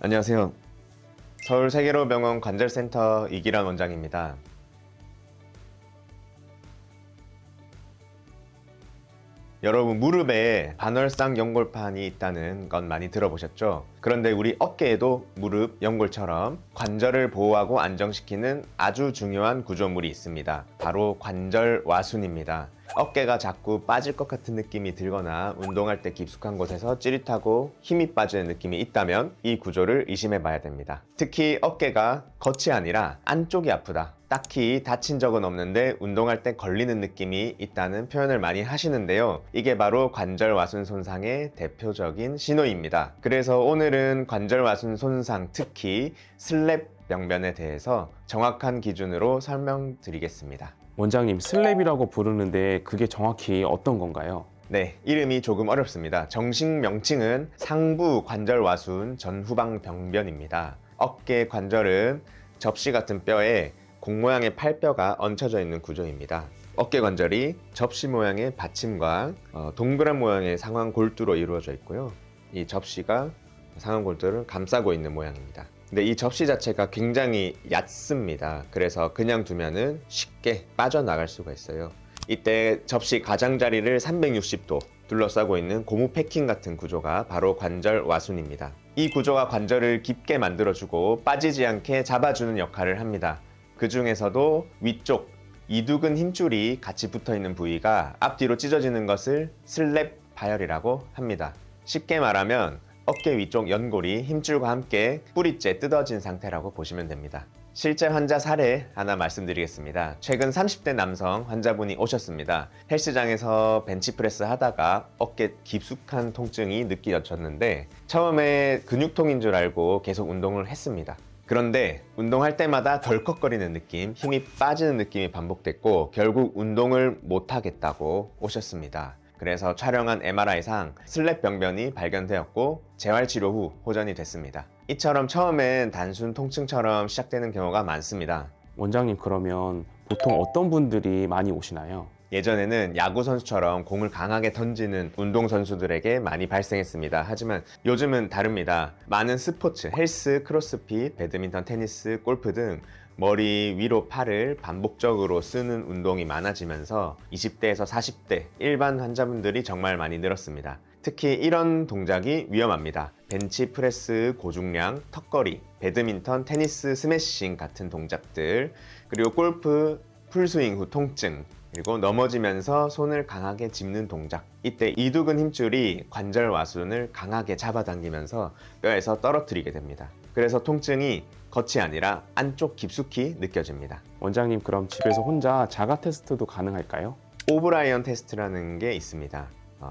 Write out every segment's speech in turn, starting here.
안녕하세요. 서울세계로병원 관절센터 이기란 원장입니다. 여러분, 무릎에 반월상 연골판이 있다는 건 많이 들어보셨죠? 그런데 우리 어깨에도 무릎 연골처럼 관절을 보호하고 안정시키는 아주 중요한 구조물이 있습니다. 바로 관절와순입니다. 어깨가 자꾸 빠질 것 같은 느낌이 들거나 운동할 때 깊숙한 곳에서 찌릿하고 힘이 빠지는 느낌이 있다면 이 구조를 의심해 봐야 됩니다. 특히 어깨가 겉이 아니라 안쪽이 아프다, 딱히 다친 적은 없는데 운동할 때 걸리는 느낌이 있다는 표현을 많이 하시는데요. 이게 바로 관절와순 손상의 대표적인 신호입니다. 그래서 오늘은 관절와순 손상, 특히 슬랩 병변에 대해서 정확한 기준으로 설명드리겠습니다. 원장님, 슬랩이라고 부르는데 그게 정확히 어떤 건가요? 네, 이름이 조금 어렵습니다. 정식 명칭은 상부 관절와순 전후방 병변입니다. 어깨 관절은 접시 같은 뼈에 공 모양의 팔뼈가 얹혀져 있는 구조입니다. 어깨 관절이 접시 모양의 받침과 동그란 모양의 상완골두로 이루어져 있고요. 이 접시가 상완골두를 감싸고 있는 모양입니다. 근데 이 접시 자체가 굉장히 얕습니다. 그래서 그냥 두면은 쉽게 빠져나갈 수가 있어요. 이때 접시 가장자리를 360도 둘러싸고 있는 고무 패킹 같은 구조가 바로 관절와순입니다. 이 구조가 관절을 깊게 만들어주고 빠지지 않게 잡아주는 역할을 합니다. 그 중에서도 위쪽 이두근 힘줄이 같이 붙어있는 부위가 앞뒤로 찢어지는 것을 슬랩 파열이라고 합니다. 쉽게 말하면 어깨 위쪽 연골이 힘줄과 함께 뿌리째 뜯어진 상태라고 보시면 됩니다. 실제 환자 사례 하나 말씀드리겠습니다. 최근 30대 남성 환자분이 오셨습니다. 헬스장에서 벤치프레스 하다가 어깨 깊숙한 통증이 느껴졌는데 처음에 근육통인 줄 알고 계속 운동을 했습니다. 그런데 운동할 때마다 덜컥거리는 느낌, 힘이 빠지는 느낌이 반복됐고 결국 운동을 못하겠다고 오셨습니다. 그래서 촬영한 MRI상 슬랩 병변이 발견되었고 재활치료 후 호전이 됐습니다. 이처럼 처음엔 단순 통증처럼 시작되는 경우가 많습니다. 원장님, 그러면 보통 어떤 분들이 많이 오시나요? 예전에는 야구 선수처럼 공을 강하게 던지는 운동 선수들에게 많이 발생했습니다. 하지만 요즘은 다릅니다. 많은 스포츠, 헬스, 크로스핏, 배드민턴, 테니스, 골프 등 머리 위로 팔을 반복적으로 쓰는 운동이 많아지면서 20대에서 40대 일반 환자분들이 정말 많이 늘었습니다. 특히 이런 동작이 위험합니다. 벤치프레스 고중량, 턱걸이, 배드민턴, 테니스 스매싱 같은 동작들, 그리고 골프 풀스윙 후 통증, 그리고 넘어지면서 손을 강하게 짚는 동작. 이때 이두근 힘줄이 관절와순을 강하게 잡아당기면서 뼈에서 떨어뜨리게 됩니다. 그래서 통증이 겉이 아니라 안쪽 깊숙이 느껴집니다. 원장님, 그럼 집에서 혼자 자가 테스트도 가능할까요? 오브라이언 테스트라는 게 있습니다.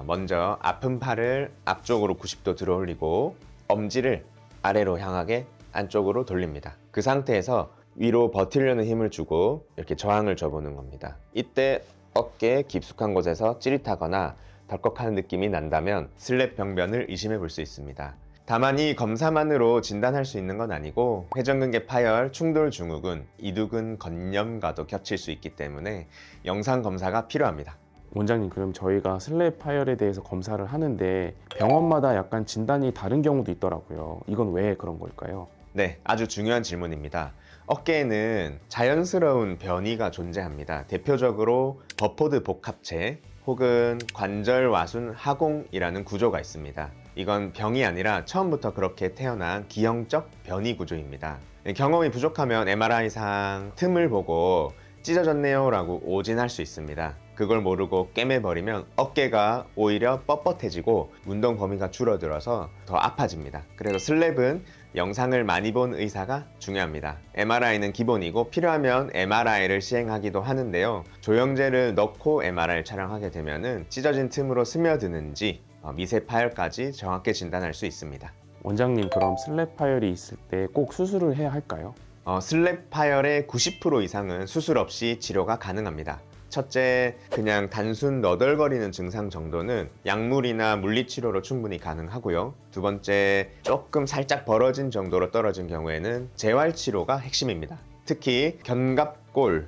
먼저 아픈 팔을 앞쪽으로 90도 들어 올리고 엄지를 아래로 향하게 안쪽으로 돌립니다. 그 상태에서 위로 버티려는 힘을 주고 이렇게 저항을 줘보는 겁니다. 이때 어깨 깊숙한 곳에서 찌릿하거나 덜컥하는 느낌이 난다면 슬랩 병변을 의심해 볼 수 있습니다. 다만 이 검사만으로 진단할 수 있는 건 아니고 회전근개 파열, 충돌 증후군, 이두근 건염과도 겹칠 수 있기 때문에 영상 검사가 필요합니다. 원장님, 그럼 저희가 슬랩 파열에 대해서 검사를 하는데 병원마다 약간 진단이 다른 경우도 있더라고요. 이건 왜 그런 걸까요? 네, 아주 중요한 질문입니다. 어깨에는 자연스러운 변이가 존재합니다. 대표적으로 버포드 복합체 혹은 관절와순 하공이라는 구조가 있습니다. 이건 병이 아니라 처음부터 그렇게 태어난 기형적 변이 구조입니다. 경험이 부족하면 MRI상 틈을 보고 찢어졌네요 라고 오진할 수 있습니다. 그걸 모르고 꿰매버리면 어깨가 오히려 뻣뻣해지고 운동 범위가 줄어들어서 더 아파집니다. 그래서 슬랩은 영상을 많이 본 의사가 중요합니다. MRI는 기본이고 필요하면 MRI를 시행하기도 하는데요. 조영제를 넣고 MRI를 촬영하게 되면 찢어진 틈으로 스며드는지 미세 파열까지 정확히 진단할 수 있습니다. 원장님, 그럼 슬랩 파열이 있을 때 꼭 수술을 해야 할까요? 슬랩 파열의 90% 이상은 수술 없이 치료가 가능합니다. 첫째, 그냥 단순 너덜거리는 증상 정도는 약물이나 물리치료로 충분히 가능하고요. 두 번째, 조금 살짝 벌어진 정도로 떨어진 경우에는 재활치료가 핵심입니다. 특히 견갑골을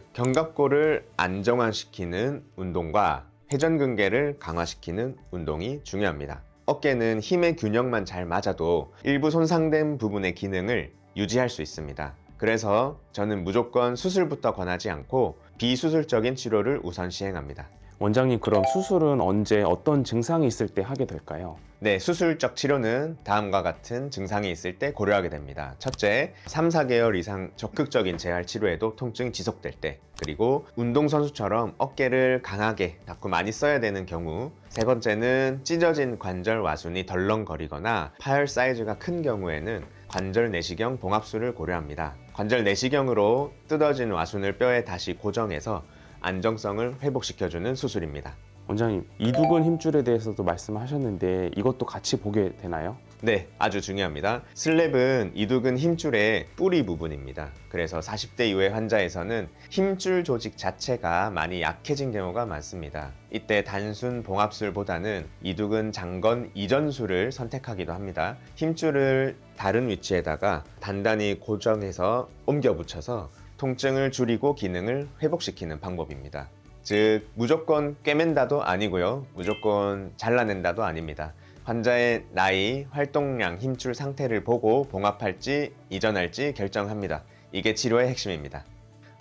안정화시키는 운동과 회전근개를 강화시키는 운동이 중요합니다. 어깨는 힘의 균형만 잘 맞아도 일부 손상된 부분의 기능을 유지할 수 있습니다. 그래서 저는 무조건 수술부터 권하지 않고 비수술적인 치료를 우선 시행합니다. 원장님, 그럼 수술은 언제 어떤 증상이 있을 때 하게 될까요? 네, 수술적 치료는 다음과 같은 증상이 있을 때 고려하게 됩니다. 첫째, 3, 4개월 이상 적극적인 재활 치료에도 통증이 지속될 때, 그리고 운동선수처럼 어깨를 강하게 자꾸 많이 써야 되는 경우, 세 번째는 찢어진 관절 와순이 덜렁거리거나 파열 사이즈가 큰 경우에는 관절 내시경 봉합술을 고려합니다. 관절 내시경으로 뜯어진 와순을 뼈에 다시 고정해서 안정성을 회복시켜주는 수술입니다. 원장님, 이두근 힘줄에 대해서도 말씀하셨는데 이것도 같이 보게 되나요? 네, 아주 중요합니다. 슬랩은 이두근 힘줄의 뿌리 부분입니다. 그래서 40대 이후의 환자에서는 힘줄 조직 자체가 많이 약해진 경우가 많습니다. 이때 단순 봉합술보다는 이두근 장건 이전술을 선택하기도 합니다. 힘줄을 다른 위치에다가 단단히 고정해서 옮겨 붙여서 통증을 줄이고 기능을 회복시키는 방법입니다. 즉, 무조건 꿰맨다도 아니고요, 무조건 잘라낸다도 아닙니다. 환자의 나이, 활동량, 힘줄 상태를 보고 봉합할지 이전할지 결정합니다. 이게 치료의 핵심입니다.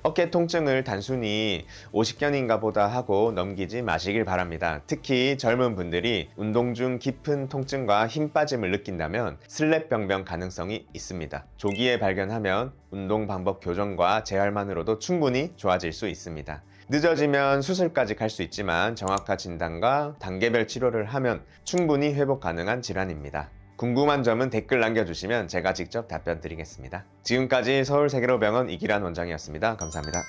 어깨 통증을 단순히 50견인가 보다 하고 넘기지 마시길 바랍니다. 특히 젊은 분들이 운동 중 깊은 통증과 힘 빠짐을 느낀다면 슬랩 병변 가능성이 있습니다. 조기에 발견하면 운동 방법 교정과 재활만으로도 충분히 좋아질 수 있습니다. 늦어지면 수술까지 갈 수 있지만 정확한 진단과 단계별 치료를 하면 충분히 회복 가능한 질환입니다. 궁금한 점은 댓글 남겨주시면 제가 직접 답변 드리겠습니다. 지금까지 서울세계로병원 이기란 원장이었습니다. 감사합니다.